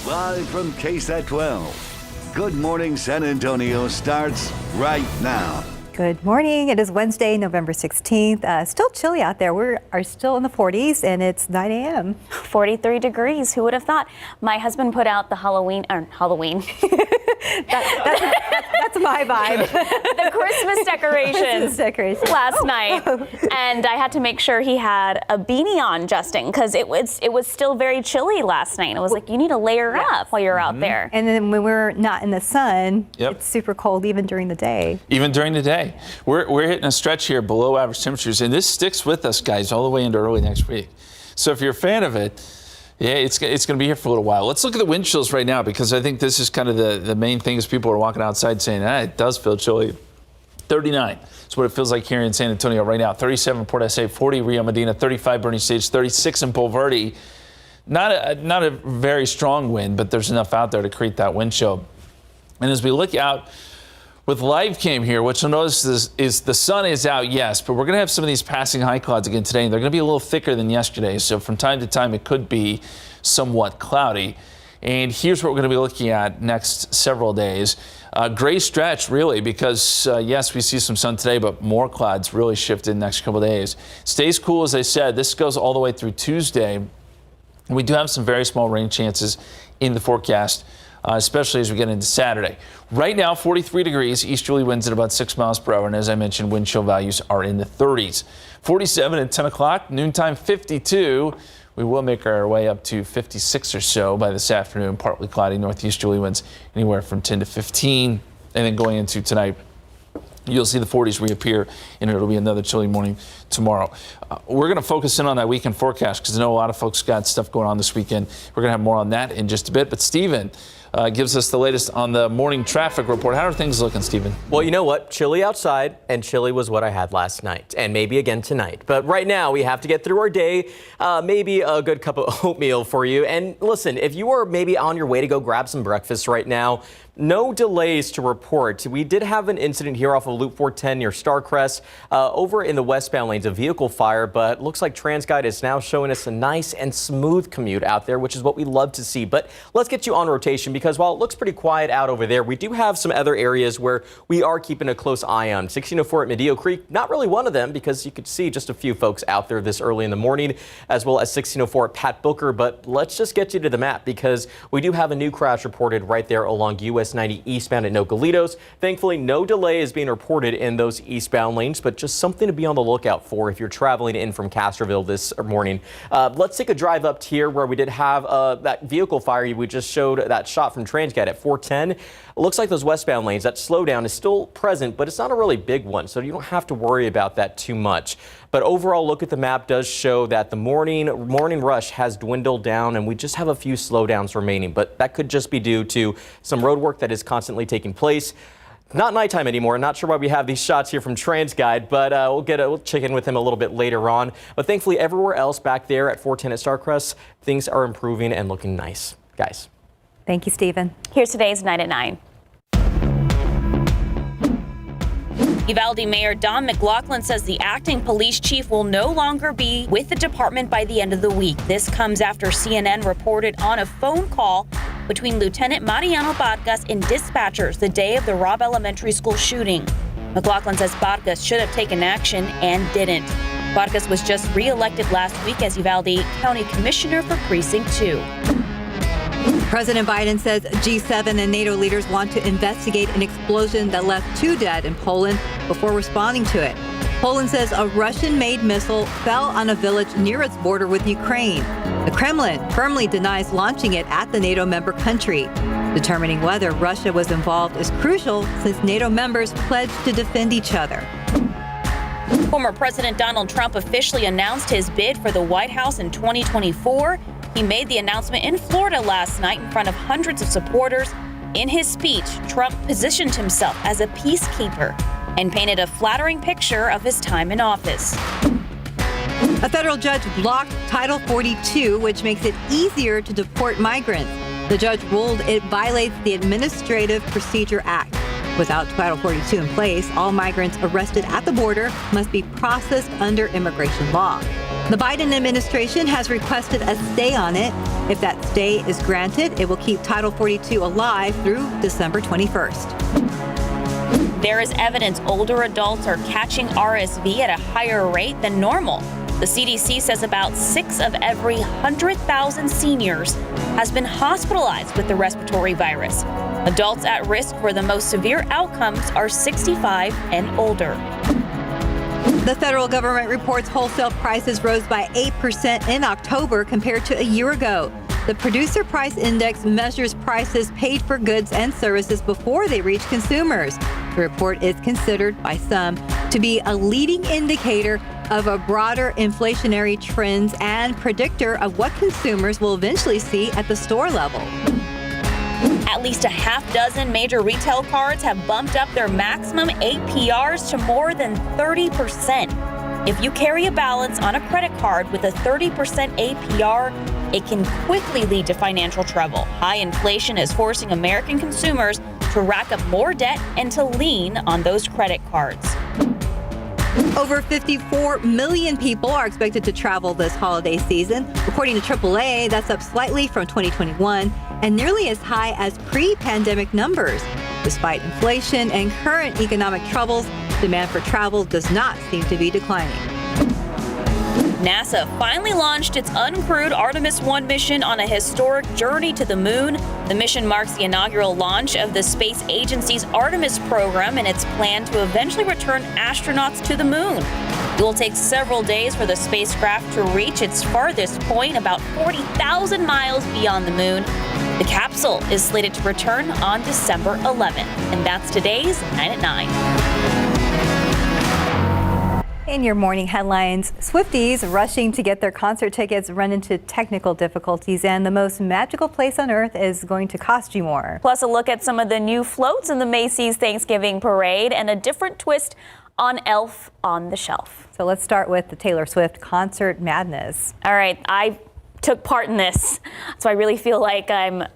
Live from KSAT 12. Good Morning San Antonio starts right now. Good morning. It is Wednesday, November 16th. Still chilly out there. We are still in the 40s and it's 9 a.m. 43 degrees. Who would have thought? My husband put out the Halloween. That's my vibe. The Christmas decorations last night. And I had to make sure he had a beanie on, Justin, because it was still very chilly last night. It was like, you need to layer up while you're out there. And then when we're not in the sun, it's super cold even during the day. Even during the day. We're hitting a stretch here below average temperatures, and this sticks with us, guys, all the way into early next week. So if you're a fan of it, yeah, it's going to be here for a little while. Let's look at the wind chills right now, because I think this is kind of the main thing as people are walking outside saying, it does feel chilly. 39 is what it feels like here in San Antonio right now. 37 Port SA, 40 Rio Medina, 35 Bernie Stage, 36 in Bulverde. Not a very strong wind, but there's enough out there to create that wind chill. And as we look out with live cam here, what you'll notice is the sun is out, yes, but we're going to have some of these passing high clouds again today, and they're going to be a little thicker than yesterday. So from time to time, it could be somewhat cloudy. And here's what we're going to be looking at next several days. Gray stretch, really, because, yes, we see some sun today, but more clouds really shift in the next couple of days. Stays cool, as I said. This goes all the way through Tuesday. We do have some very small rain chances in the forecast, especially as we get into Saturday. Right now, 43 degrees, easterly winds at about 6 miles per hour. And as I mentioned, wind chill values are in the 30s. 47 at 10 o'clock, noontime 52. We will make our way up to 56 or so by this afternoon. Partly cloudy, northeasterly winds anywhere from 10 to 15. And then going into tonight, you'll see the 40s reappear, and it'll be another chilly morning tomorrow. We're going to focus in on that weekend forecast because I know a lot of folks got stuff going on this weekend. We're going to have more on that in just a bit. But Stephen gives us the latest on the morning traffic report. How are things looking, Stephen? Well, you know what? Chilly outside, and chilly was what I had last night, and maybe again tonight. But right now, we have to get through our day. Maybe a good cup of oatmeal for you. And listen, if you are maybe on your way to go grab some breakfast right now, no delays to report. We did have an incident here off of Loop 410 near Starcrest. Over in the westbound lanes, a vehicle fire, but looks like TransGuide is now showing us a nice and smooth commute out there, which is what we love to see. But let's get you on rotation, because while it looks pretty quiet out over there, we do have some other areas where we are keeping a close eye on. 1604 at Medio Creek, not really one of them, because you could see just a few folks out there this early in the morning, as well as 1604 at Pat Booker. But let's just get you to the map, because we do have a new crash reported right there along US 90 eastbound at Nogalitos. Thankfully, no delay is being reported in those eastbound lanes, but just something to be on the lookout for if you're traveling in from Castroville this morning. Let's take a drive up here where we did have that vehicle fire. We just showed that shot from TransGuide at 410. It looks like those westbound lanes, that slowdown is still present, but it's not a really big one, so you don't have to worry about that too much. But overall, look at the map does show that the morning rush has dwindled down, and we just have a few slowdowns remaining. But that could just be due to some road work that is constantly taking place. Not nighttime anymore. Not sure why we have these shots here from TransGuide, but we'll check in with him a little bit later on. But thankfully, everywhere else back there at 410 at Starcrest, things are improving and looking nice, guys. Thank you, Stephen. Here's today's 9 at 9. Uvalde Mayor Don McLaughlin says the acting police chief will no longer be with the department by the end of the week. This comes after CNN reported on a phone call between Lieutenant Mariano Vargas and dispatchers the day of the Robb Elementary School shooting. McLaughlin says Vargas should have taken action and didn't. Vargas was just re-elected last week as Uvalde County Commissioner for Precinct 2. President Biden says G7 and NATO leaders want to investigate an explosion that left 2 dead in Poland before responding to it. Poland says a Russian-made missile fell on a village near its border with Ukraine. The Kremlin firmly denies launching it at the NATO member country. Determining whether Russia was involved is crucial since NATO members pledged to defend each other. Former President Donald Trump officially announced his bid for the White House in 2024. He made the announcement in Florida last night in front of hundreds of supporters. In his speech, Trump positioned himself as a peacekeeper and painted a flattering picture of his time in office. A federal judge blocked Title 42, which makes it easier to deport migrants. The judge ruled it violates the Administrative Procedure Act. Without Title 42 in place, all migrants arrested at the border must be processed under immigration law. The Biden administration has requested a stay on it. If that stay is granted, it will keep Title 42 alive through December 21st. There is evidence older adults are catching RSV at a higher rate than normal. The CDC says about 6 of every 100,000 seniors has been hospitalized with the respiratory virus. Adults at risk for the most severe outcomes are 65 and older. The federal government reports wholesale prices rose by 8% in October compared to a year ago. The Producer Price Index measures prices paid for goods and services before they reach consumers. The report is considered by some to be a leading indicator of a broader inflationary trends and predictor of what consumers will eventually see at the store level. At least a half dozen major retail cards have bumped up their maximum APRs to more than 30%. If you carry a balance on a credit card with a 30% APR, it can quickly lead to financial trouble. High inflation is forcing American consumers to rack up more debt and to lean on those credit cards. Over 54 million people are expected to travel this holiday season. According to AAA, that's up slightly from 2021 and nearly as high as pre-pandemic numbers. Despite inflation and current economic troubles, demand for travel does not seem to be declining. NASA finally launched its uncrewed Artemis 1 mission on a historic journey to the moon. The mission marks the inaugural launch of the space agency's Artemis program and its plan to eventually return astronauts to the moon. It will take several days for the spacecraft to reach its farthest point, about 40,000 miles beyond the moon. The capsule is slated to return on December 11th. And that's today's 9 at 9. In your morning headlines, Swifties rushing to get their concert tickets run into technical difficulties, and the most magical place on earth is going to cost you more. Plus a look at some of the new floats in the Macy's Thanksgiving Parade and a different twist on Elf on the Shelf. So let's start with the Taylor Swift concert madness. All right, I took part in this, so I really feel like I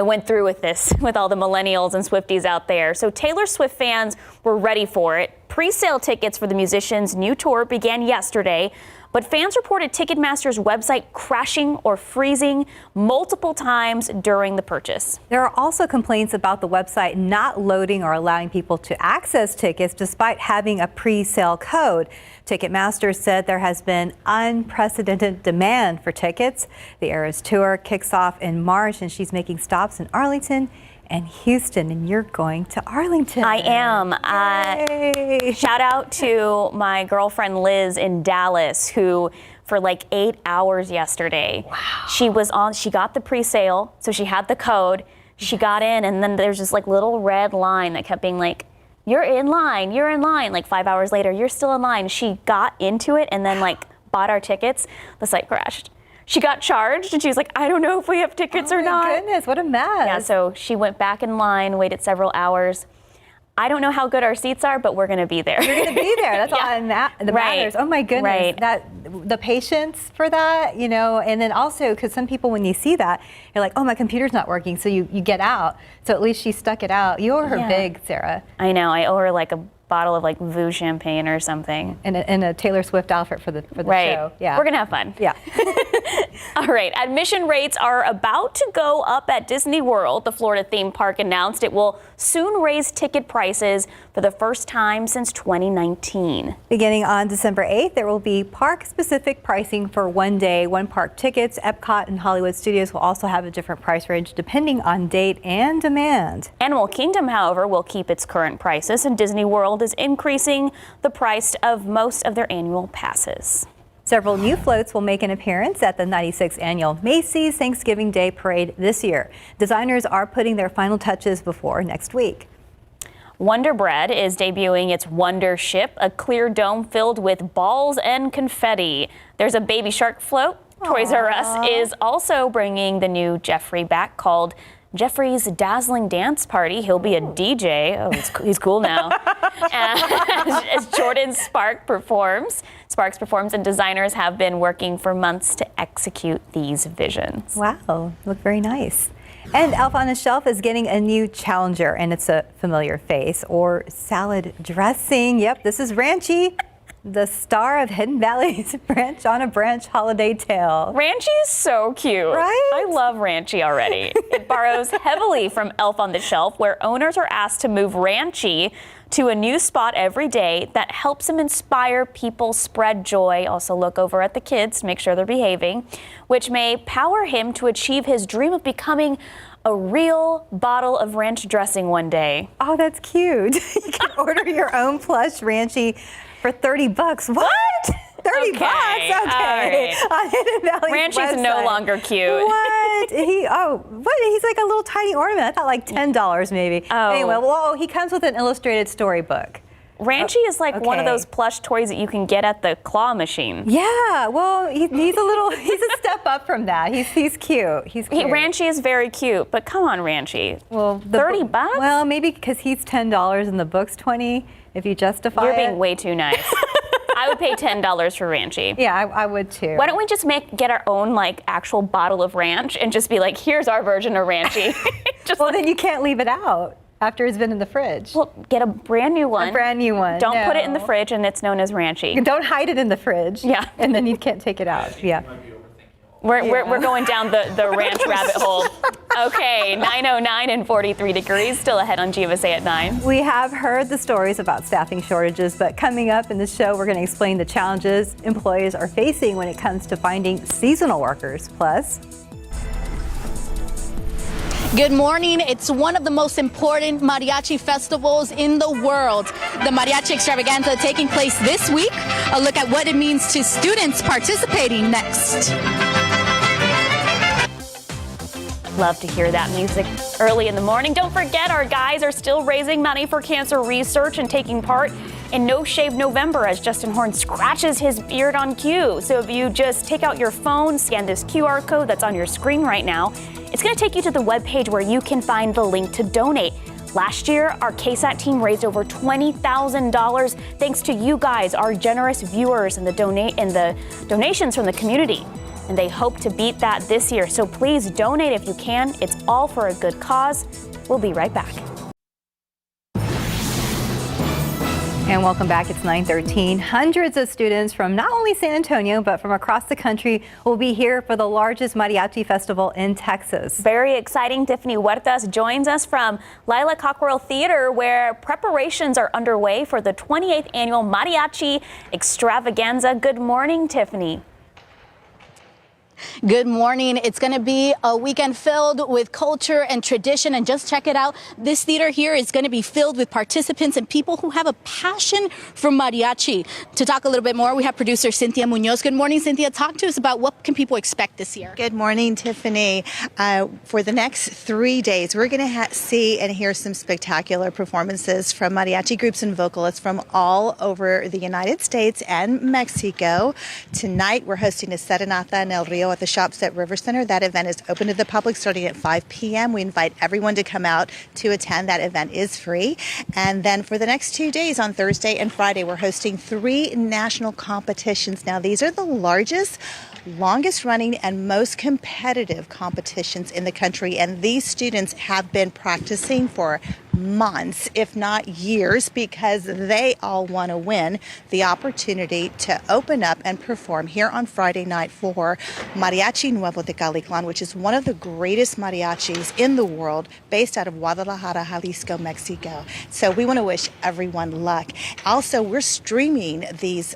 went through with this with all the millennials and Swifties out there. So Taylor Swift fans were ready for it. Pre-sale tickets for the musician's new tour began yesterday, but fans reported Ticketmaster's website crashing or freezing multiple times during the purchase. There are also complaints about the website not loading or allowing people to access tickets despite having a pre-sale code. Ticketmaster said there has been unprecedented demand for tickets. The Eras Tour kicks off in March, and she's making stops in Arlington and Houston, and you're going to Arlington. I am. Yay. Shout out to my girlfriend Liz in Dallas, who for like 8 hours yesterday. Wow. She got the pre-sale, so she had the code. She got in, and then there's this like little red line that kept being like, you're in line. Like 5 hours later, you're still in line. She got into it and then like bought our tickets. The site crashed. She got charged and she was like, I don't know if we have tickets or not. Oh my goodness, what a mess. Yeah, so she went back in line, waited several hours. I don't know how good our seats are, but we're going to be there. You're going to be there. That's all that matters. Oh my goodness. Right. The patience for that, you know, and then also because some people, when you see that, you're like, oh, my computer's not working. So you get out. So at least she stuck it out. You owe her big, Sarah. I know. I owe her like a bottle of like Vou champagne or something. And a Taylor Swift outfit for the right. show. Yeah. We're going to have fun. Yeah. All right. Admission rates are about to go up at Disney World. The Florida theme park announced it will soon raise ticket prices for the first time since 2019. Beginning on December 8th, there will be park-specific pricing for one-day, one-park tickets. Epcot and Hollywood Studios will also have a different price range depending on date and demand. Animal Kingdom, however, will keep its current prices, and Disney World is increasing the price of most of their annual passes. Several new floats will make an appearance at the 96th annual Macy's Thanksgiving Day Parade this year. Designers are putting their final touches before next week. Wonder Bread is debuting its Wonder Ship, a clear dome filled with balls and confetti. There's a baby shark float. Aww. Toys R Us is also bringing the new Jeffrey back, called Jeffrey's Dazzling Dance Party. He'll be a DJ. Oh, he's cool now. As Jordan Sparks performs, and designers have been working for months to execute these visions. Wow, look very nice. And Elf on the Shelf is getting a new challenger, and it's a familiar face, or salad dressing. Yep, this is Ranchy. the star of Hidden Valley's Branch on a Branch holiday tale. Ranchi is so cute. Right? I love Ranchi already. It borrows heavily from Elf on the Shelf, where owners are asked to move Ranchi to a new spot every day that helps him inspire people, spread joy. Also look over at the kids, make sure they're behaving, which may power him to achieve his dream of becoming a real bottle of ranch dressing one day. Oh, that's cute. You can order your own plush Ranchi for $30. What? 30 bucks? Okay. All right. On Hidden Valley's Ranchi's website. no longer cute. What? He's like a little tiny ornament. I thought like $10 maybe. Oh. Anyway, well, he comes with an illustrated storybook. Ranchi is like one of those plush toys that you can get at the claw machine. Yeah, well, he's a step up from that. He's cute. He's cute. Ranchi is very cute, but come on, Ranchi. Well, $30? Well, maybe because he's $10 and the book's $20. If you justify You're it. being way too nice. I would pay $10 for Ranchi. Yeah, I would too. Why don't we just get our own like actual bottle of ranch and just be like, here's our version of Ranchi. Then you can't leave it out after it's been in the fridge. Well, get a brand new one. A brand new one. Don't put it in the fridge, and it's known as Ranchi. Don't hide it in the fridge. Yeah. And then you can't take it out. Yeah. We're going down the ranch rabbit hole. Okay, 9:09 and 43 degrees, still ahead on GMSA at 9. We have heard the stories about staffing shortages, but coming up in the show, we're going to explain the challenges employees are facing when it comes to finding seasonal workers. Plus, good morning. It's one of the most important mariachi festivals in the world. The Mariachi Extravaganza taking place this week. A look at what it means to students participating next. Love to hear that music early in the morning. Don't forget, our guys are still raising money for cancer research and taking part in No Shave November as Justin Horn scratches his beard on cue. So if you just take out your phone, scan this QR code that's on your screen right now, it's going to take you to the webpage where you can find the link to donate. Last year, our KSAT team raised over $20,000 thanks to you guys, our generous viewers, and the donations from the community. And they hope to beat that this year. So please donate if you can. It's all for a good cause. We'll be right back. and welcome back. It's 9:13. Hundreds of students from not only San Antonio, but from across the country will be here for the largest mariachi festival in Texas. Very exciting. Tiffany Huertas joins us from Lila Cockrell Theater, where preparations are underway for the 28th annual Mariachi Extravaganza. Good morning, Tiffany. Good morning. It's going to be a weekend filled with culture and tradition. And just check it out. This theater here is going to be filled with participants and people who have a passion for mariachi. To talk a little bit more, we have producer Cynthia Munoz. Good morning, Cynthia. Talk to us about what can people expect this year. Good morning, Tiffany. For the next 3 days, we're going to see and hear some spectacular performances from mariachi groups and vocalists from all over the United States and Mexico. Tonight, we're hosting a Serenata en el Rio at the Shops at River Center. That event is open to the public starting at 5 p.m. We invite everyone to come out to attend. That event is free. And then for the next 2 days, on Thursday and Friday, we're hosting 3 national competitions. Now, these are the largest, longest running and most competitive competitions in the country. And these students have been practicing for months, if not years, because they all want to win the opportunity to open up and perform here on Friday night for Mariachi Nuevo de Caliclan, which is one of the greatest mariachis in the world, based out of Guadalajara, Jalisco, Mexico. So we want to wish everyone luck. Also, we're streaming these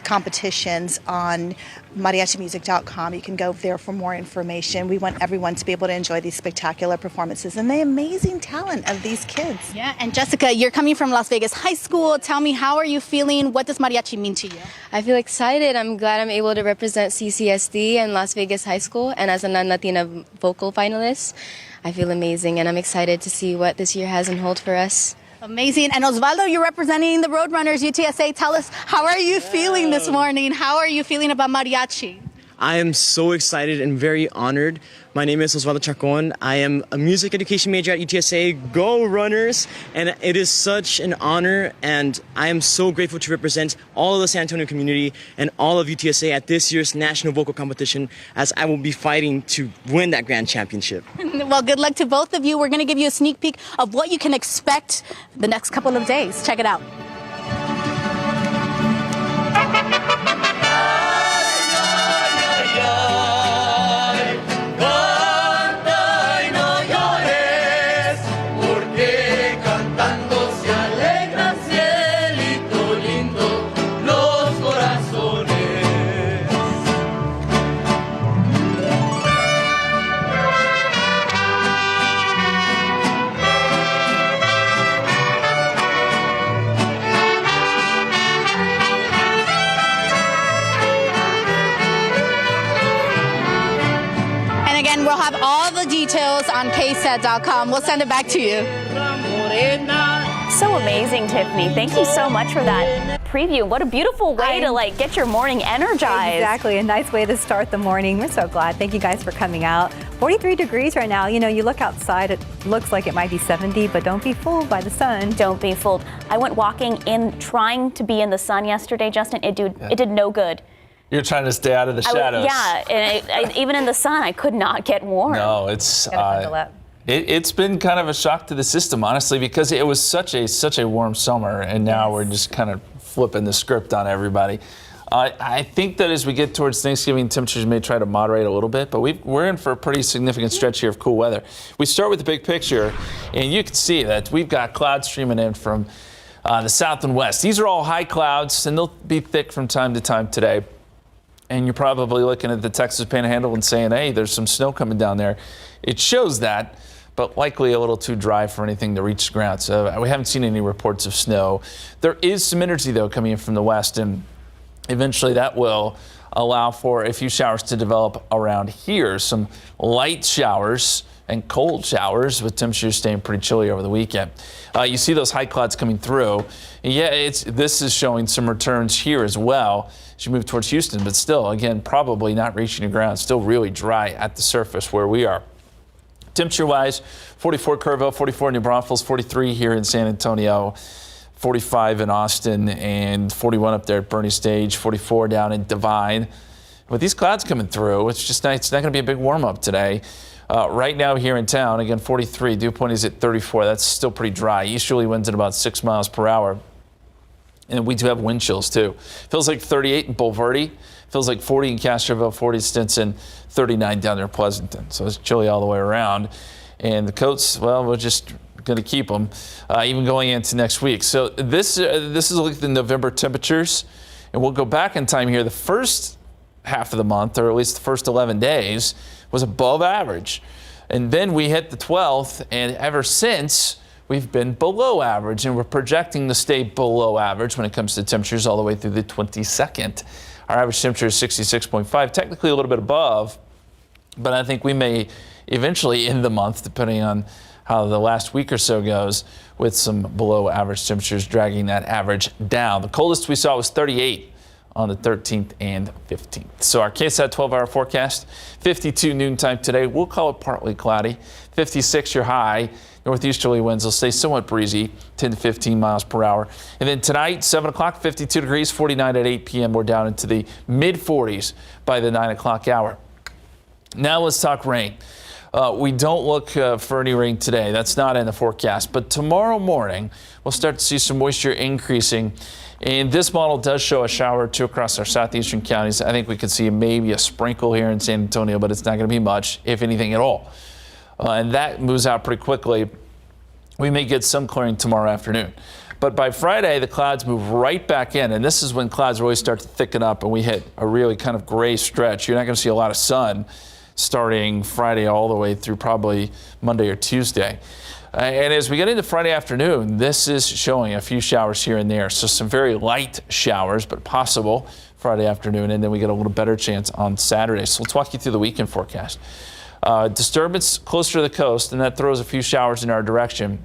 competitions on mariachimusic.com. You can go there for more information. We want everyone to be able to enjoy these spectacular performances and the amazing talent of these kids. Yeah, and Jessica, you're coming from Las Vegas High School. Tell me, how are you feeling? What does mariachi mean to you? I feel excited. I'm glad I'm able to represent CCSD and Las Vegas High School, and as a non-Latina vocal finalist, I feel amazing, and I'm excited to see what this year has in hold for us. Amazing. And Osvaldo, you're representing the Roadrunners UTSA. Tell us, how are you feeling this morning? How are you feeling about mariachi? I am so excited and very honored. My name is Osvaldo Chacon. I am a music education major at UTSA. Go Runners! And it is such an honor, and I am so grateful to represent all of the San Antonio community and all of UTSA at this year's National Vocal Competition, as I will be fighting to win that grand championship. Well, good luck to both of you. We're going to give you a sneak peek of what you can expect the next couple of days. Check it out. the details on KSAT.com. We'll send it back to you. So amazing, Tiffany. Thank you so much for that preview. What a beautiful way to get your morning energized. Exactly, a nice way to start the morning. We're so glad. Thank you guys for coming out. 43 degrees right now. You know, you look outside, it looks like it might be 70, but don't be fooled by the sun. Don't be fooled. I went walking in, trying to be in the sun yesterday, Justin. It did no good. You're trying to stay out of the shadows. And even in the sun, I could not get warm. No, it's been kind of a shock to the system, honestly, because it was such a warm summer, and now we're just kind of flipping the script on everybody. I think that as we get towards Thanksgiving, temperatures may try to moderate a little bit, but we're in for a pretty significant stretch here of cool weather. We start with the big picture, and you can see that we've got clouds streaming in from the south and west. These are all high clouds, and they'll be thick from time to time today. And you're probably looking at the Texas Panhandle and saying, hey, there's some snow coming down there. It shows that, but likely a little too dry for anything to reach the ground. So we haven't seen any reports of snow. There is some energy, though, coming in from the west, and eventually that will allow for a few showers to develop around here. Some light showers and cold showers with temperatures staying pretty chilly over the weekend. You see those high clouds coming through. Yeah, this is showing some returns here as well as you move towards Houston, but still, again, probably not reaching the ground. Still really dry at the surface where we are. Temperature-wise, 44 Kerrville, 44 New Braunfels, 43 here in San Antonio, 45 in Austin, and 41 up there at Bernie Stage, 44 down in Divine. With these clouds coming through, it's just nice. It's not going to be a big warm-up today. Right now here in town, again, 43. Dew point is at 34. That's still pretty dry. Easterly winds at about 6 miles per hour. And we do have wind chills, too. Feels like 38 in Bulverde. Feels like 40 in Castroville, 40 Stinson, 39 down there in Pleasanton. So it's chilly all the way around. And the coats, well, we're just going to keep them, even going into next week. So this is like the November temperatures. And we'll go back in time here. The first half of the month, or at least the first 11 days, was above average. And then we hit the 12th, and ever since, we've been below average, and we're projecting to stay below average when it comes to temperatures all the way through the 22nd. Our average temperature is 66.5, technically a little bit above, but I think we may eventually end the month, depending on how the last week or so goes, with some below average temperatures dragging that average down. The coldest we saw was 38 on the 13th and 15th. So our KSAT 12-hour forecast, 52 noontime today. We'll call it partly cloudy. 56 your high. Northeasterly winds will stay somewhat breezy, 10 to 15 miles per hour. And then tonight, 7 o'clock, 52 degrees, 49 at 8 p.m. We're down into the mid-40s by the 9 o'clock hour. Now let's talk rain. We don't look for any rain today. That's not in the forecast. But tomorrow morning, we'll start to see some moisture increasing. And this model does show a shower or two across our southeastern counties. I think we could see maybe a sprinkle here in San Antonio, but it's not going to be much, if anything at all. And that moves out pretty quickly. We may get some clearing tomorrow afternoon. But by Friday, the clouds move right back in. And this is when clouds really start to thicken up and we hit a really kind of gray stretch. You're not going to see a lot of sun starting Friday all the way through probably Monday or Tuesday. And as we get into Friday afternoon, this is showing a few showers here and there. So some very light showers, but possible Friday afternoon. And then we get a little better chance on Saturday. So let's walk you through the weekend forecast. Disturbance closer to the coast, and that throws a few showers in our direction.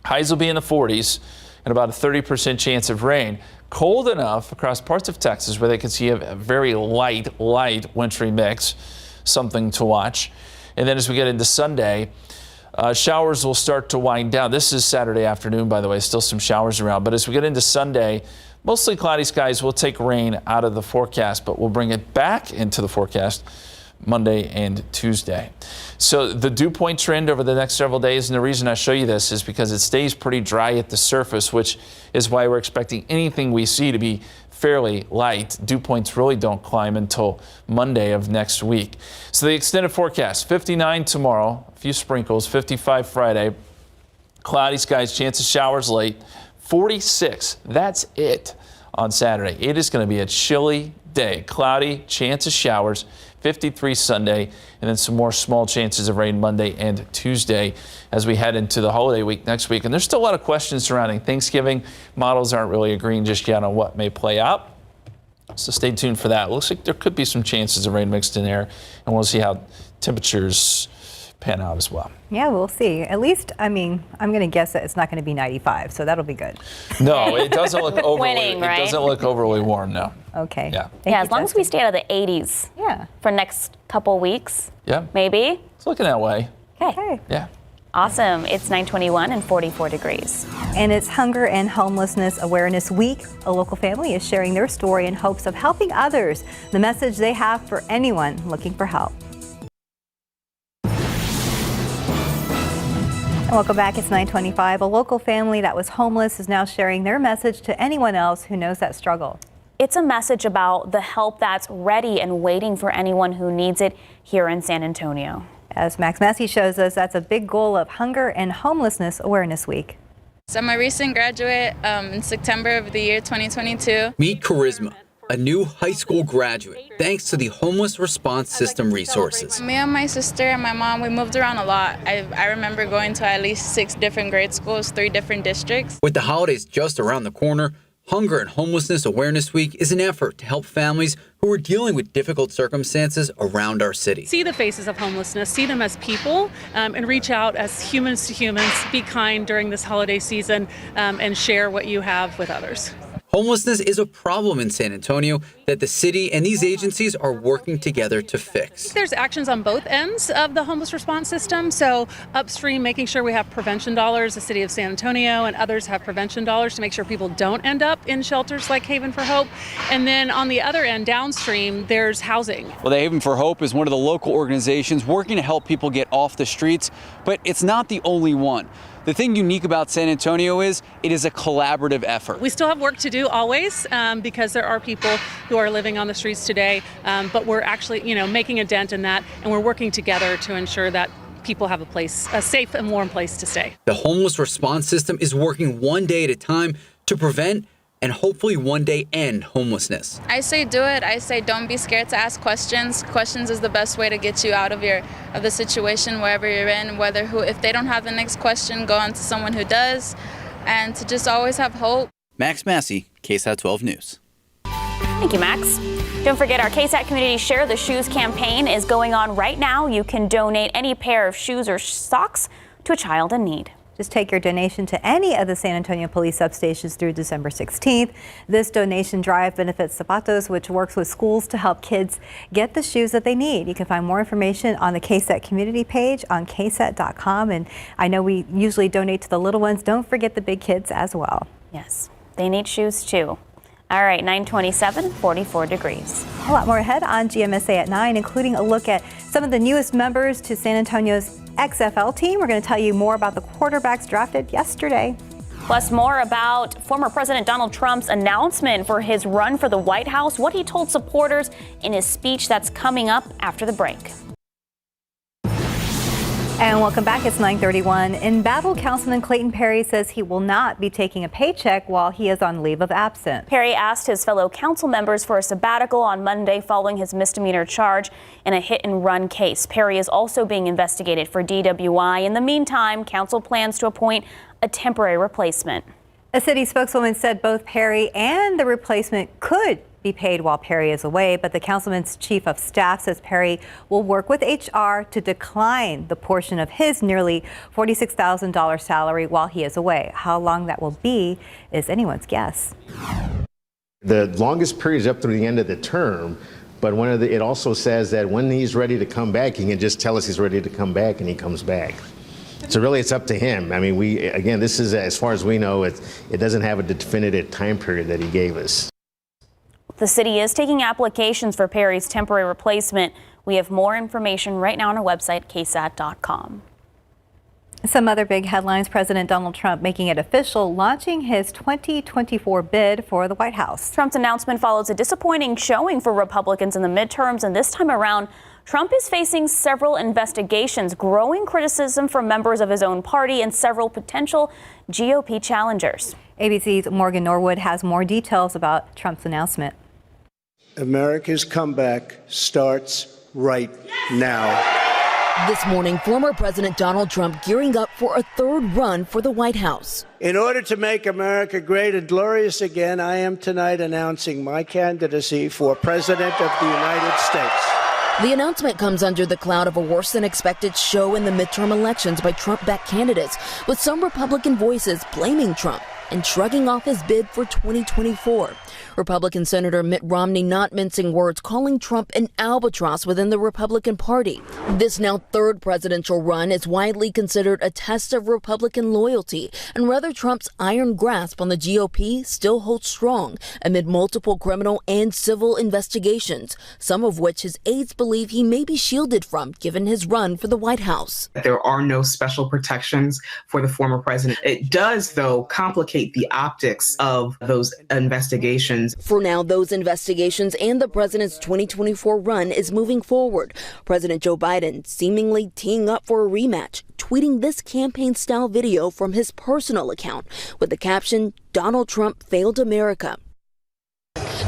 Highs will be in the 40s and about a 30% chance of rain. Cold enough across parts of Texas where they can see a very light wintry mix, something to watch. And then as we get into Sunday, showers will start to wind down. This is Saturday afternoon, by the way, still some showers around. But as we get into Sunday, mostly cloudy skies will take rain out of the forecast, but we'll bring it back into the forecast Monday and Tuesday. So the dew point trend over the next several days, and the reason I show you this is because it stays pretty dry at the surface, which is why we're expecting anything we see to be fairly light. Dew points really don't climb until Monday of next week. So the extended forecast, 59 tomorrow, a few sprinkles, 55 Friday, cloudy skies, chance of showers late, 46, that's it on Saturday. It is going to be a chilly day, cloudy, chance of showers, 53 Sunday, and then some more small chances of rain Monday and Tuesday as we head into the holiday week next week. And there's still a lot of questions surrounding Thanksgiving. Models aren't really agreeing just yet on what may play out. So stay tuned for that. Looks like there could be some chances of rain mixed in there, and we'll see how temperatures pan out as well. Yeah, we'll see. At least, I mean, I'm going to guess that it's not going to be 95, so that'll be good. No, it doesn't look overly. Winning, right? It doesn't look overly warm, no. Okay. Yeah. Yeah, as long as we stay out of the 80s. Yeah. For next couple weeks. Yeah. Maybe. It's looking that way. Okay. Yeah. Awesome. It's 9:21 and 44 degrees. And it's Hunger and Homelessness Awareness Week. A local family is sharing their story in hopes of helping others. The message they have for anyone looking for help. Welcome back. It's 9:25. A local family that was homeless is now sharing their message to anyone else who knows that struggle. It's a message about the help that's ready and waiting for anyone who needs it here in San Antonio. As Max Massey shows us, that's a big goal of Hunger and Homelessness Awareness Week. So I'm a recent graduate in September of the year 2022. Meet Charisma, a new high school graduate, thanks to the Homeless Response System resources. Me and my sister and my mom, we moved around a lot. I remember going to at least 6 different grade schools, 3 different districts. With the holidays just around the corner, Hunger and Homelessness Awareness Week is an effort to help families who are dealing with difficult circumstances around our city. See the faces of homelessness, see them as people, and reach out as humans to humans. Be kind during this holiday season and share what you have with others. Homelessness is a problem in San Antonio that the city and these agencies are working together to fix. There's actions on both ends of the homeless response system. So upstream, making sure we have prevention dollars. The city of San Antonio and others have prevention dollars to make sure people don't end up in shelters like Haven for Hope. And then on the other end, downstream, there's housing. Well, the Haven for Hope is one of the local organizations working to help people get off the streets, but it's not the only one. The thing unique about San Antonio is it is a collaborative effort. We still have work to do always because there are people who are living on the streets today, but we're actually, making a dent in that, and we're working together to ensure that people have a safe and warm place to stay. The homeless response system is working one day at a time to prevent and hopefully one day end homelessness. I say do it. I say don't be scared to ask questions. Questions is the best way to get you out of the situation wherever you're in. If they don't have the next question, go on to someone who does, and to just always have hope. Max Massey, KSAT 12 News. Thank you, Max. Don't forget our KSAT Community Share the Shoes campaign is going on right now. You can donate any pair of shoes or socks to a child in need. Just take your donation to any of the San Antonio police substations through December 16th. This donation drive benefits Zapatos, which works with schools to help kids get the shoes that they need. You can find more information on the KSAT community page on ksat.com. And I know we usually donate to the little ones. Don't forget the big kids as well. Yes, they need shoes too. All right, 9:27, 44 degrees. A lot more ahead on GMSA at 9, including a look at some of the newest members to San Antonio's XFL team. We're going to tell you more about the quarterbacks drafted yesterday. Plus more about former President Donald Trump's announcement for his run for the White House, what he told supporters in his speech that's coming up after the break. And welcome back. It's 9:31. Embattled Councilman Clayton Perry says he will not be taking a paycheck while he is on leave of absence. Perry asked his fellow council members for a sabbatical on Monday following his misdemeanor charge in a hit-and-run case. Perry is also being investigated for DWI. In the meantime, council plans to appoint a temporary replacement. A city spokeswoman said both Perry and the replacement could be paid while Perry is away, but the councilman's chief of staff says Perry will work with HR to decline the portion of his nearly $46,000 salary while he is away. How long that will be is anyone's guess. The longest period is up through the end of the term, but it also says that when he's ready to come back, he can just tell us he's ready to come back, and he comes back. So really, it's up to him. I mean, this is, as far as we know, it doesn't have a definitive time period that he gave us. The city is taking applications for Perry's temporary replacement. We have more information right now on our website, ksat.com. Some other big headlines: President Donald Trump making it official, launching his 2024 bid for the White House. Trump's announcement follows a disappointing showing for Republicans in the midterms, and this time around, Trump is facing several investigations, growing criticism from members of his own party and several potential GOP challengers. ABC's Morgan Norwood has more details about Trump's announcement. America's comeback starts right now. This morning, former President Donald Trump gearing up for a third run for the White House. In order to make America great and glorious again, I am tonight announcing my candidacy for President of the United States. The announcement comes under the cloud of a worse-than-expected show in the midterm elections by Trump-backed candidates, with some Republican voices blaming Trump and shrugging off his bid for 2024. Republican Senator Mitt Romney not mincing words, calling Trump an albatross within the Republican Party. This now third presidential run is widely considered a test of Republican loyalty and whether Trump's iron grasp on the GOP still holds strong amid multiple criminal and civil investigations, some of which his aides believe he may be shielded from given his run for the White House. There are no special protections for the former president. It does, though, complicate the optics of those investigations. For now, those investigations and the president's 2024 run is moving forward. President Joe Biden seemingly teeing up for a rematch, tweeting this campaign-style video from his personal account with the caption, "Donald Trump failed America."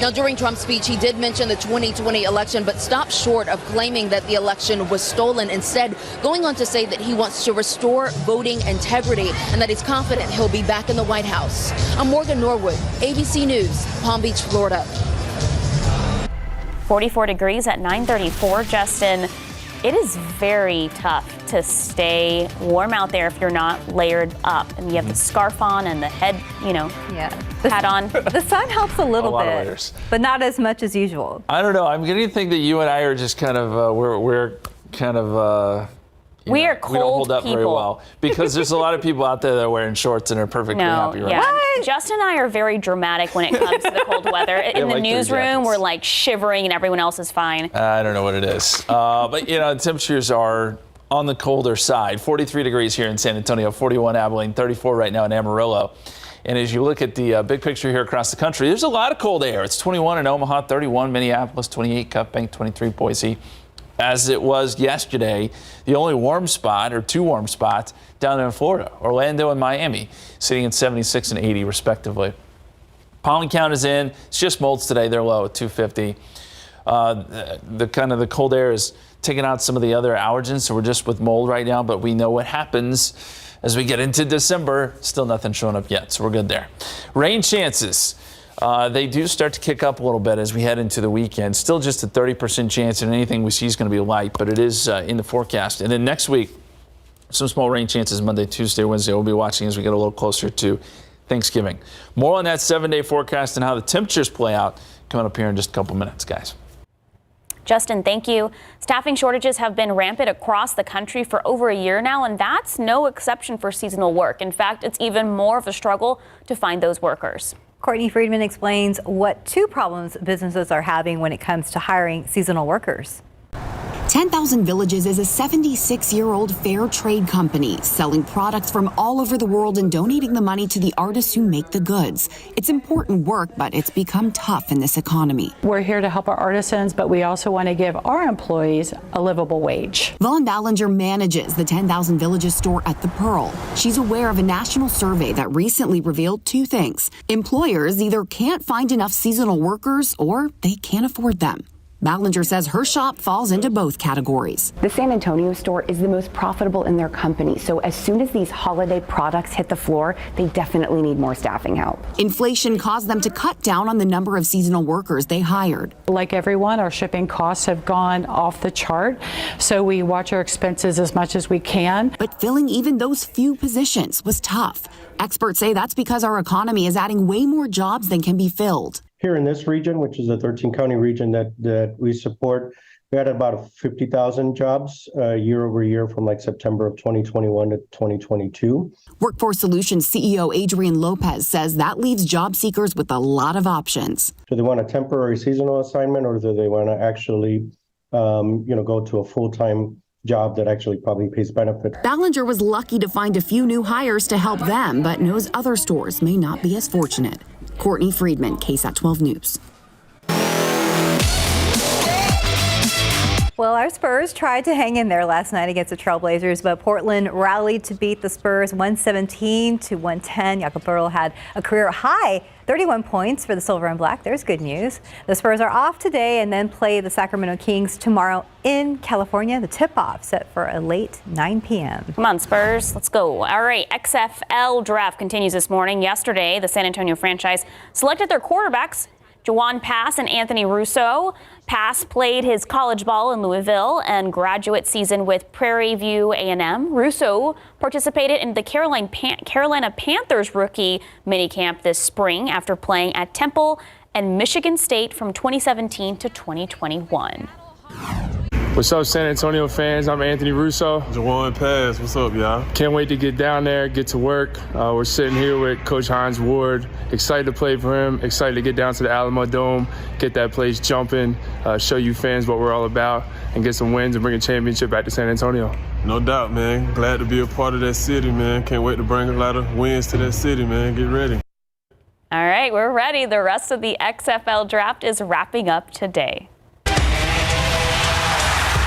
Now, during Trump's speech, he did mention the 2020 election, but stopped short of claiming that the election was stolen, instead going on to say that he wants to restore voting integrity and that he's confident he'll be back in the White House. I'm Morgan Norwood, ABC News, Palm Beach, Florida. 44 degrees at 9:34, Justin. It is very tough to stay warm out there if you're not layered up and you have the scarf on and the head, hat on. The sun helps a little lot of bit, layers. but not as much as usual. I don't know. I'm getting to think that you and I are just kind of we're kind of we are we don't hold cold up very people. well because there's a lot of people out there that are wearing shorts and are perfectly happy right now. Justin and I are very dramatic when it comes to the cold weather. In the like their newsroom, jackets. we're like shivering and everyone else is fine. I don't know what it is. But, temperatures are on the colder side. 43 degrees here in San Antonio, 41 Abilene, 34 right now in Amarillo. And as you look at the big picture here across the country, there's a lot of cold air. It's 21 in Omaha, 31 Minneapolis, 28 Cut Bank, 23 Boise. As it was yesterday, the only warm spot, or two warm spots, down in Florida, Orlando and Miami, sitting at 76 and 80 respectively. Pollen count is in. It's just molds today. They're low at 250. The cold air is taking out some of the other allergens, so we're just with mold right now, but we know what happens as we get into December. Still nothing showing up yet, so we're good there. Rain chances. They do start to kick up a little bit as we head into the weekend. Still just a 30% chance, and anything we see is going to be light, but it is in the forecast. And then next week, some small rain chances Monday, Tuesday, Wednesday. We'll be watching as we get a little closer to Thanksgiving. More on that 7-day forecast and how the temperatures play out coming up here in just a couple minutes, guys. Justin, thank you. Staffing shortages have been rampant across the country for over a year now, and that's no exception for seasonal work. In fact, it's even more of a struggle to find those workers. Courtney Friedman explains what two problems businesses are having when it comes to hiring seasonal workers. 10,000 Villages is a 76-year-old fair trade company selling products from all over the world and donating the money to the artists who make the goods. It's important work, but it's become tough in this economy. We're here to help our artisans, but we also want to give our employees a livable wage. Vaughn Ballinger manages the 10,000 Villages store at the Pearl. She's aware of a national survey that recently revealed two things. Employers either can't find enough seasonal workers or they can't afford them. Ballinger says her shop falls into both categories. The San Antonio store is the most profitable in their company, so as soon as these holiday products hit the floor, they definitely need more staffing help. Inflation caused them to cut down on the number of seasonal workers they hired. Like everyone, our shipping costs have gone off the chart, so we watch our expenses as much as we can. But filling even those few positions was tough. Experts say that's because our economy is adding way more jobs than can be filled. Here in this region, which is a 13-county region that we support, we had about 50,000 jobs year over year from like September of 2021 to 2022. Workforce Solutions CEO Adrian Lopez says that leaves job seekers with a lot of options. Do they want a temporary seasonal assignment, or do they want to actually, go to a full-time job that actually probably pays benefits? Ballinger was lucky to find a few new hires to help them, but knows other stores may not be as fortunate. Courtney Friedman, KSAT 12 News. Well, our Spurs tried to hang in there last night against the Trailblazers, but Portland rallied to beat the Spurs 117-110. Jakob Poeltl had a career high 31 points for the Silver and Black. There's good news. The Spurs are off today and then play the Sacramento Kings tomorrow in California. The tip-off set for a late 9 p.m. Come on, Spurs. Let's go. All right, XFL draft continues this morning. Yesterday, the San Antonio franchise selected their quarterbacks. Juwan Pass and Anthony Russo. Pass played his college ball in Louisville and graduate season with Prairie View A&M. Russo participated in the Carolina Panthers rookie minicamp this spring after playing at Temple and Michigan State from 2017 to 2021. What's up, San Antonio fans? I'm Anthony Russo. Juwan Pass, what's up, y'all? Can't wait to get down there, get to work. We're sitting here with Coach Hines Ward. Excited to play for him. Excited to get down to the Alamo Dome, get that place jumping, show you fans what we're all about, and get some wins and bring a championship back to San Antonio. No doubt, man. Glad to be a part of that city, man. Can't wait to bring a lot of wins to that city, man. Get ready. All right, we're ready. The rest of the XFL draft is wrapping up today.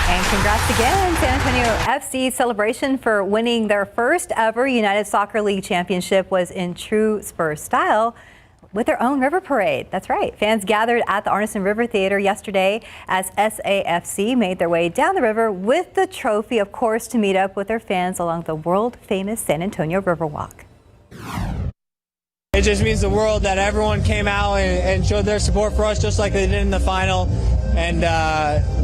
And congrats again, San Antonio FC's celebration for winning their first ever United Soccer League championship was in true Spurs style with their own river parade. That's right. Fans gathered at the Arneson River Theater yesterday as SAFC made their way down the river with the trophy, of course, to meet up with their fans along the world-famous San Antonio Riverwalk. It just means the world that everyone came out and showed their support for us just like they did in the final. And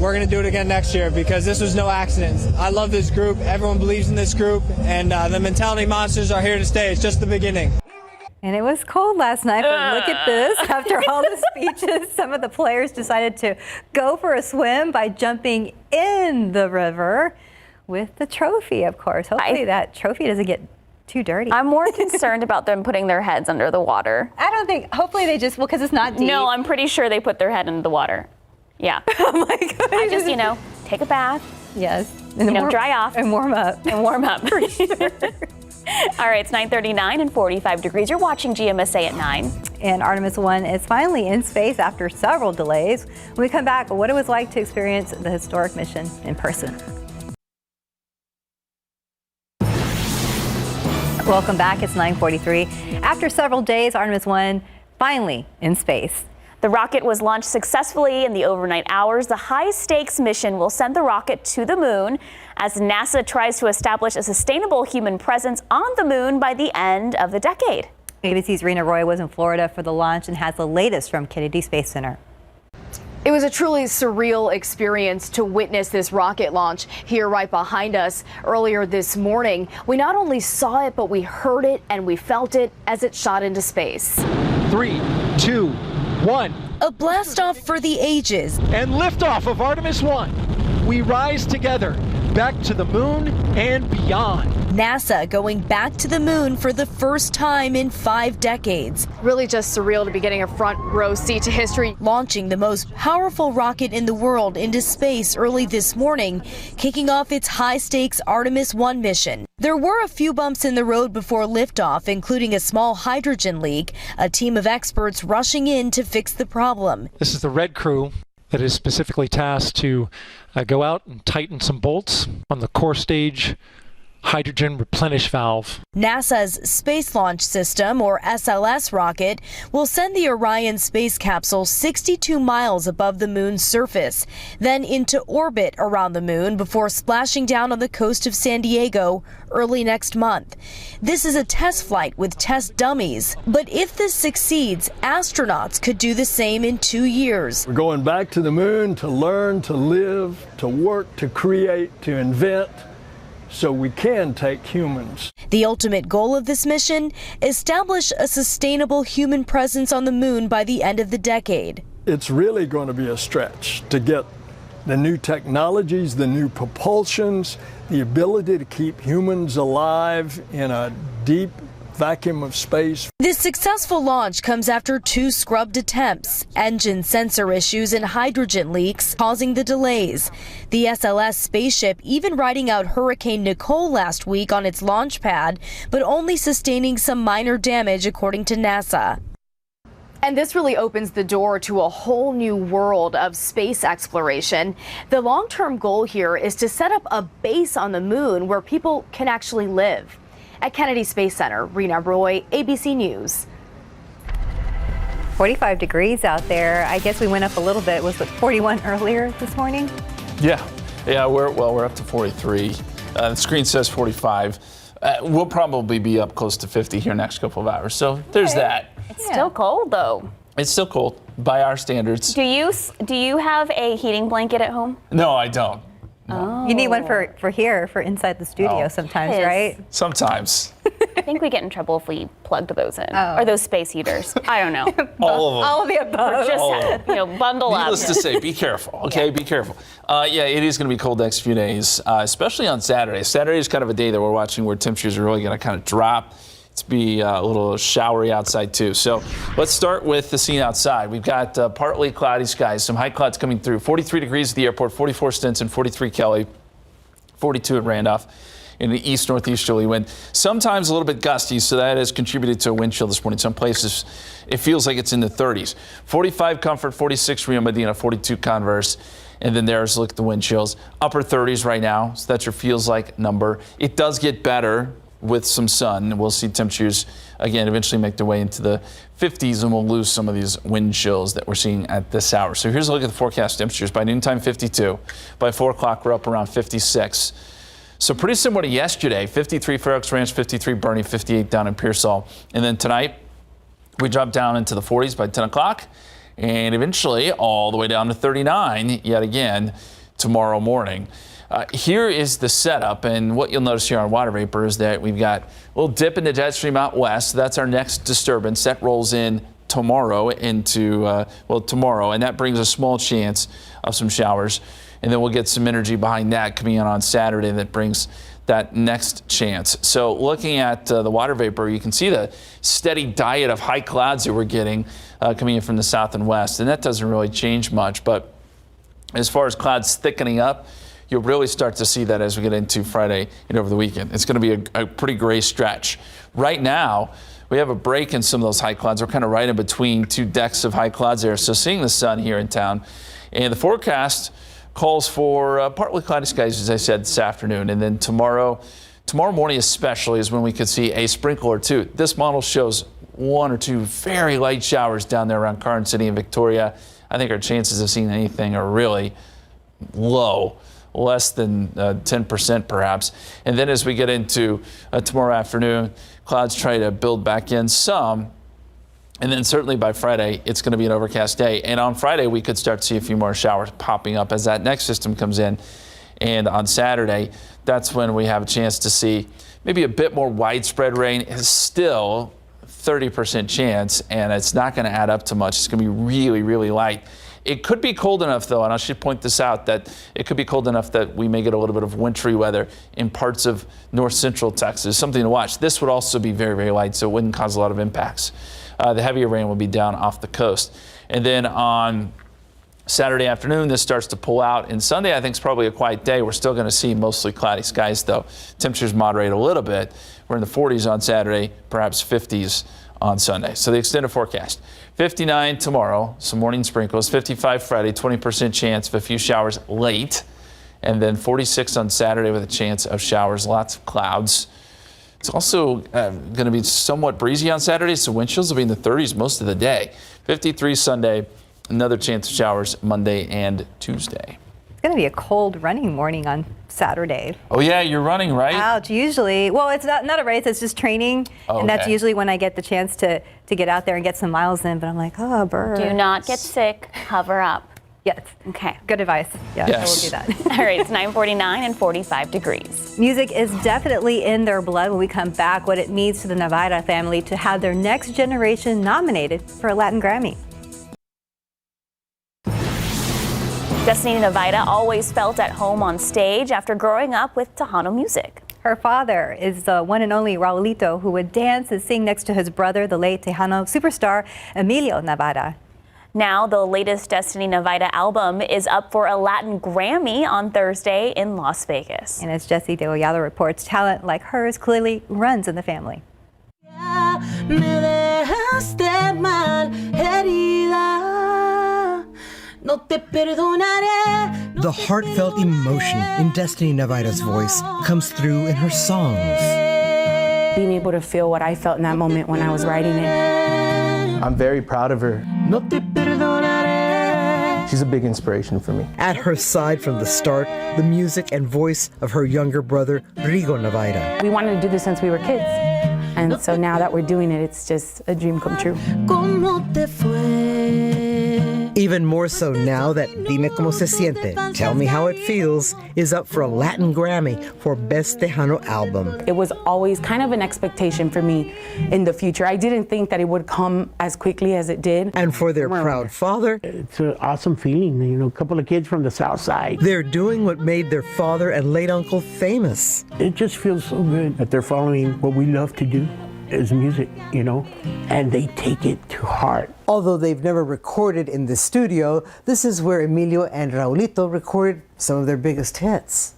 we're going to do it again next year because this was no accident. I love this group. Everyone believes in this group. And the mentality monsters are here to stay. It's just the beginning. And it was cold last night, but look at this. After all the speeches, some of the players decided to go for a swim by jumping in the river with the trophy, of course. Hopefully that trophy doesn't get too dirty. I'm more concerned about them putting their heads under the water. I don't think, hopefully they just, well, because it's not deep. No, I'm pretty sure they put their head into the water. Yeah. Oh my goodness. I just, take a bath. Yes. And dry off. And warm up. And warm up. For sure. All right, it's 9:39 and 45 degrees. You're watching GMSA at 9. And Artemis 1 is finally in space after several delays. When we come back, what it was like to experience the historic mission in person. Welcome back. It's 9:43. After several days, Artemis 1 finally in space. The rocket was launched successfully in the overnight hours. The high-stakes mission will send the rocket to the moon as NASA tries to establish a sustainable human presence on the moon by the end of the decade. ABC's Rena Roy was in Florida for the launch and has the latest from Kennedy Space Center. It was a truly surreal experience to witness this rocket launch here right behind us earlier this morning. We not only saw it, but we heard it and we felt it as it shot into space. 3, 2, 1. A blast off for the ages. And liftoff of Artemis 1. We rise together back to the moon and beyond. NASA going back to the moon for the first time in 5 decades. Really just surreal to be getting a front row seat to history. Launching the most powerful rocket in the world into space early this morning, kicking off its high-stakes Artemis 1 mission. There were a few bumps in the road before liftoff, including a small hydrogen leak, a team of experts rushing in to fix the problem. This is the red crew that is specifically tasked to go out and tighten some bolts on the core stage hydrogen replenish valve. NASA's Space Launch System, or SLS rocket, will send the Orion space capsule 62 miles above the moon's surface, then into orbit around the moon before splashing down on the coast of San Diego early next month. This is a test flight with test dummies, but if this succeeds, astronauts could do the same in 2 years. We're going back to the moon to learn, to live, to work, to create, to invent, so we can take humans. The ultimate goal of this mission, establish a sustainable human presence on the moon by the end of the decade. It's really going to be a stretch to get the new technologies, the new propulsions, the ability to keep humans alive in a deep vacuum of space. This successful launch comes after 2 scrubbed attempts, engine sensor issues and hydrogen leaks causing the delays. The SLS spaceship even riding out Hurricane Nicole last week on its launch pad, but only sustaining some minor damage according to NASA. And this really opens the door to a whole new world of space exploration. The long-term goal here is to set up a base on the moon where people can actually live. At Kennedy Space Center, Rena Roy, ABC News. 45 degrees out there. I guess we went up a little bit. Was it 41 earlier this morning? Yeah, we're up to 43. The screen says 45. We'll probably be up close to 50 here next couple of hours. So there's that. It's still cold, though. It's still cold. by our standards. Do you have a heating blanket at home? No, I don't. You need one for here, for inside the studio sometimes, Yes. right? Sometimes. I think we get in trouble if we plugged those in. Or those space heaters. I don't know. All of them. All of the above. Just, bundle up. Needless to say, be careful, okay? Be careful. It is going to be cold the next few days, especially on Saturday. Saturday is kind of a day that we're watching where temperatures are really going to kind of drop. It's be a little showery outside too. So let's start with the scene outside. We've got partly cloudy skies, some high clouds coming through. 43 degrees at the airport, 44 Stinson, 43 Kelly, 42 at Randolph. In the east-northeasterly wind. Sometimes a little bit gusty, so that has contributed to a wind chill this morning. Some places it feels like it's in the 30s. 45 Comfort, 46 Rio Medina, 42 Converse. And then there's, look at the wind chills. Upper 30s right now, so that's your feels like number. It does get better with some sun. We'll see temperatures, again, eventually make their way into the 50s, and we'll lose some of these wind chills that we're seeing at this hour. So here's a look at the forecast temperatures. By noontime, 52. By 4 o'clock, we're up around 56. So pretty similar to yesterday, 53 Fair Oaks Ranch, 53 Bernie, 58 down in Pearsall. And then tonight, we drop down into the 40s by 10 o'clock and eventually all the way down to 39 yet again tomorrow morning. Here is the setup, and what you'll notice here on water vapor is that we've got a little dip in the jet stream out west. So that's our next disturbance. That rolls in tomorrow tomorrow, and that brings a small chance of some showers. And then we'll get some energy behind that coming in on Saturday that brings that next chance. So looking at the water vapor, you can see the steady diet of high clouds that we're getting coming in from the south and west. And that doesn't really change much. But as far as clouds thickening up, you'll really start to see that as we get into Friday and over the weekend. It's going to be a pretty gray stretch. Right now, we have a break in some of those high clouds. We're kind of right in between two decks of high clouds there. So seeing the sun here in town. And the forecast calls for partly cloudy skies, as I said, this afternoon. And then tomorrow morning especially is when we could see a sprinkle or two. This model shows 1 or 2 very light showers down there around Carson City and Victoria. I think our chances of seeing anything are really low, less than 10% perhaps. And then as we get into tomorrow afternoon, clouds try to build back in some. And then certainly by Friday, it's going to be an overcast day. And on Friday, we could start to see a few more showers popping up as that next system comes in. And on Saturday, that's when we have a chance to see maybe a bit more widespread rain. It's still 30% chance, and it's not going to add up to much. It's going to be really, really light. It could be cold enough, though, and I should point this out, that it could be cold enough that we may get a little bit of wintry weather in parts of north central Texas. Something to watch. This would also be very, very light, so it wouldn't cause a lot of impacts. The heavier rain will be down off the coast. And then on Saturday afternoon, this starts to pull out. And Sunday, I think, is probably a quiet day. We're still going to see mostly cloudy skies, though. Temperatures moderate a little bit. We're in the 40s on Saturday, perhaps 50s on Sunday. So the extended forecast. 59 tomorrow, some morning sprinkles. 55 Friday, 20% chance of a few showers late. And then 46 on Saturday with a chance of showers, lots of clouds. It's also going to be somewhat breezy on Saturday, so wind chills will be in the 30s most of the day. 53 Sunday, another chance of showers Monday and Tuesday. It's going to be a cold running morning on Saturday. Oh, yeah, you're running, right? Ouch, usually. Well, it's not a race, it's just training. Oh, and that's okay. usually when I get the chance to get out there and get some miles in. But I'm like, oh, birds. Do not get sick. Cover up. Yes. Okay. Good advice. Yes, Yes. I will do that. All right, it's 9:49 and 45 degrees. Music is definitely in their blood. When we come back, what it means to the Navarra family to have their next generation nominated for a Latin Grammy. Destiny Navarra always felt at home on stage after growing up with Tejano music. Her father is the one and only Raulito, who would dance and sing next to his brother, the late Tejano superstar Emilio Navarra. Now, the latest Destiny Navarra album is up for a Latin Grammy on Thursday in Las Vegas. And as Jesse Degollado reports, talent like hers clearly runs in the family. The heartfelt emotion in Destiny Navarra's voice comes through in her songs. Being able to feel what I felt in that moment when I was writing it. I'm very proud of her. She's a big inspiration for me. At her side from the start, the music and voice of her younger brother, Rigo Navarra. We wanted to do this since we were kids. And so now that we're doing it, it's just a dream come true. Even more so now that Dime Como Se Siente, Tell Me How It Feels, is up for a Latin Grammy for Best Tejano Album. It was always kind of an expectation for me in the future. I didn't think that it would come as quickly as it did. And for their proud father, it's an awesome feeling, you know, a couple of kids from the South Side. They're doing what made their father and late uncle famous. It just feels so good that they're following what we love to do, is music, you know, and they take it to heart. Although they've never recorded in the studio, this is where Emilio and Raulito recorded some of their biggest hits.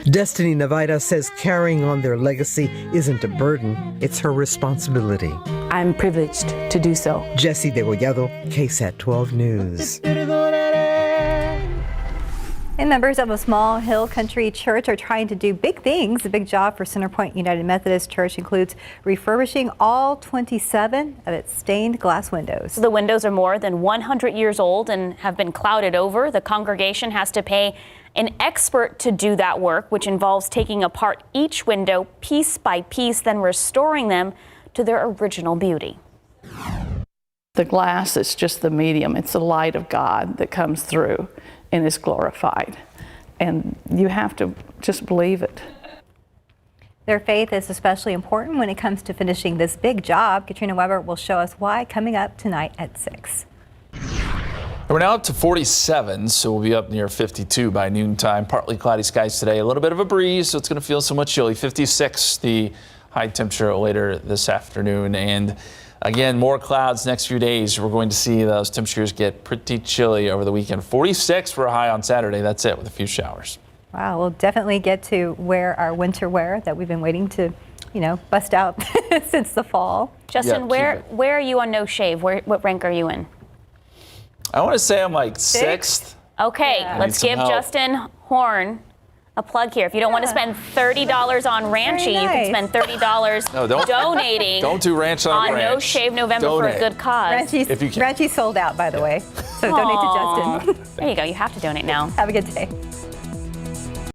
Destiny Navaira says carrying on their legacy isn't a burden, it's her responsibility. I'm privileged to do so. Jesse Degollado, KSAT 12 News. And members of a small hill country church are trying to do big things. A big job for Centerpoint United Methodist Church includes refurbishing all 27 of its stained glass windows. The windows are more than 100 years old and have been clouded over. The congregation has to pay an expert to do that work, which involves taking apart each window piece by piece, then restoring them to their original beauty. The glass is just the medium. It's the light of God that comes through and is glorified. And you have to just believe it. Their faith is especially important when it comes to finishing this big job. Katrina Weber will show us why coming up tonight at 6. We're now up to 47, so we'll be up near 52 by noontime. Partly cloudy skies today, a little bit of a breeze, so it's going to feel somewhat chilly. 56, the high temperature later this afternoon. And again, more clouds next few days. We're going to see those temperatures get pretty chilly over the weekend. 46 for a high on Saturday. That's it, with a few showers. Wow, we'll definitely get to wear our winter wear that we've been waiting to, bust out since the fall. Justin, where are you on no shave? What rank are you in? I want to say I'm like 6th. Okay, Yeah. let's give Justin Horn a plug here. If you don't want to spend $30 on Ranchy, you can spend $30 donating. Don't do Ranch on Ranch. No Shave November for a good cause. Ranchy's sold out, by the way. So donate to Justin. There you go. You have to donate now. Have a good day.